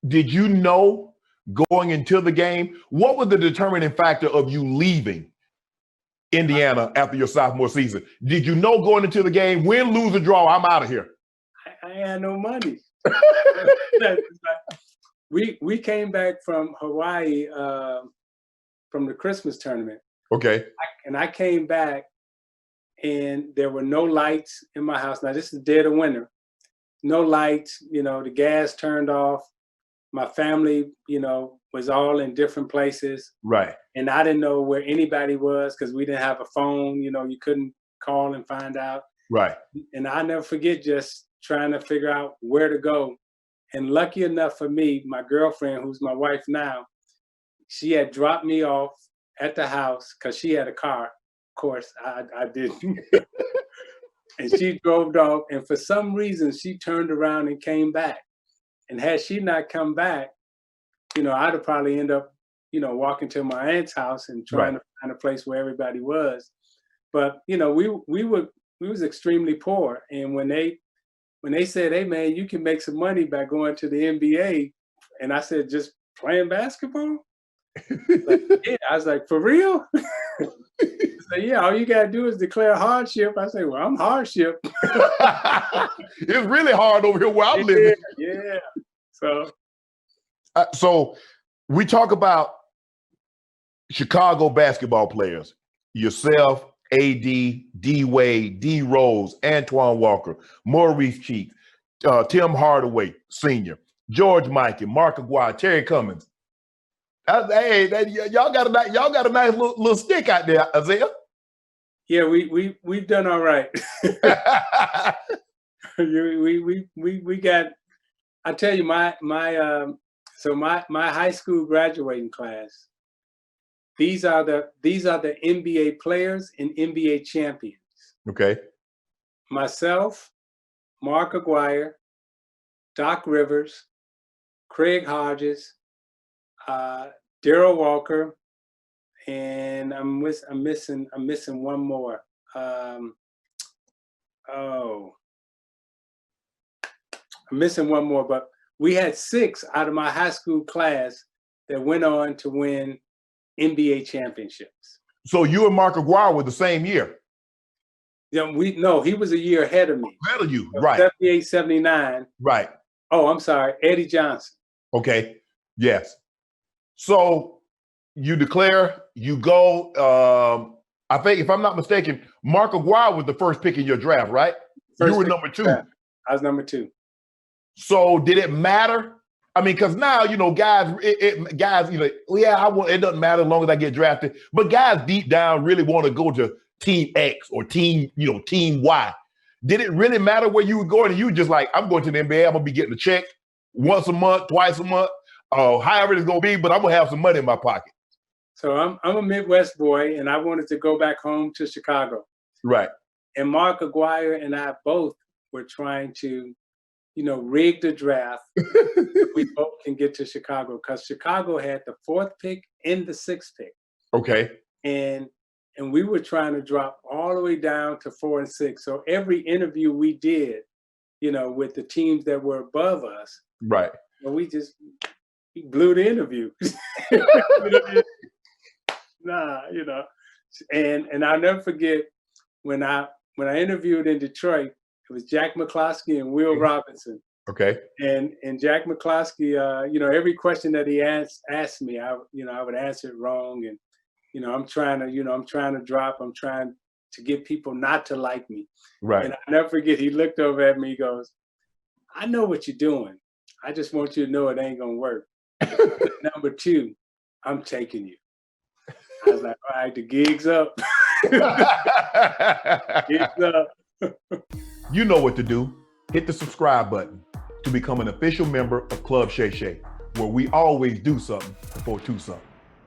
did you know going into the game? What was the determining factor of you leaving Indiana after your sophomore season? Did you know going into the game, win, lose, or draw, I'm out of here? I had no money. We came back from Hawaii from the Christmas tournament. Okay. And I came back and there were no lights in my house. Now this is dead of winter. No lights, the gas turned off. My family, was all in different places. Right. And I didn't know where anybody was because we didn't have a phone. You couldn't call and find out. Right. And I never forget just trying to figure out where to go. And lucky enough for me, my girlfriend, who's my wife now, she had dropped me off at the house because she had a car. Of course, I didn't. And she drove off. And for some reason, she turned around and came back. And had she not come back, I'd have probably ended up, walking to my aunt's house and trying to find a place where everybody was. But, we was extremely poor. And when they said, hey, man, you can make some money by going to the NBA. And I said, just playing basketball? Yeah. I was like, for real? So, yeah, all you got to do is declare hardship. I said, well, I'm hardship. It's really hard over here where I'm living. Yeah. So we talk about Chicago basketball players, yourself, AD, D-Wade, D. Rose, Antoine Walker, Maurice Cheek, Tim Hardaway, Sr., George Mikan, Mark Aguirre, Terry Cummings. Hey, y'all got a nice little stick out there, Isiah. Yeah, we've done all right. we got. I tell you, my high school graduating class. These are the NBA players and NBA champions. Okay. Myself, Mark Aguirre, Doc Rivers, Craig Hodges, Darrell Walker, and I'm missing one more. I'm missing one more, but we had 6 out of my high school class that went on to win NBA championships. So you and Mark Aguirre were the same year? Yeah, he was a year ahead of me. Ahead of you, right. 78, 79. Right. Oh, I'm sorry, Eddie Johnson. Okay, yes. So you declare, you go, I think if I'm not mistaken, Mark Aguirre was the first pick in your draft, right? You were number 2. I was number 2. So did it matter? I mean, because now, guys, it doesn't matter as long as I get drafted. But guys deep down really want to go to team X or team Y. Did it really matter where you were going? And you were just like, I'm going to the NBA. I'm going to be getting a check once a month, twice a month, however it's going to be, but I'm going to have some money in my pocket. So I'm a Midwest boy, and I wanted to go back home to Chicago. Right. And Mark Aguirre and I both were trying to rig the draft. We both can get to Chicago because Chicago had the 4th pick and the 6th pick. Okay. And we were trying to drop all the way down to 4 and 6. So every interview we did, with the teams that were above us, right. We blew the interview. And I'll never forget when I interviewed in Detroit. It was Jack McCloskey and Will Robinson. Okay. And Jack McCloskey, every question that he asked me, I would answer it wrong. And, I'm trying to get people not to like me. Right. And I'll never forget, he looked over at me, he goes, I know what you're doing. I just want you to know it ain't going to work. Number 2, I'm taking you. I was like, all right, the gig's up. Gig's up. You know what to do. Hit the subscribe button to become an official member of Club Shay Shay, where we always do something before 2 something.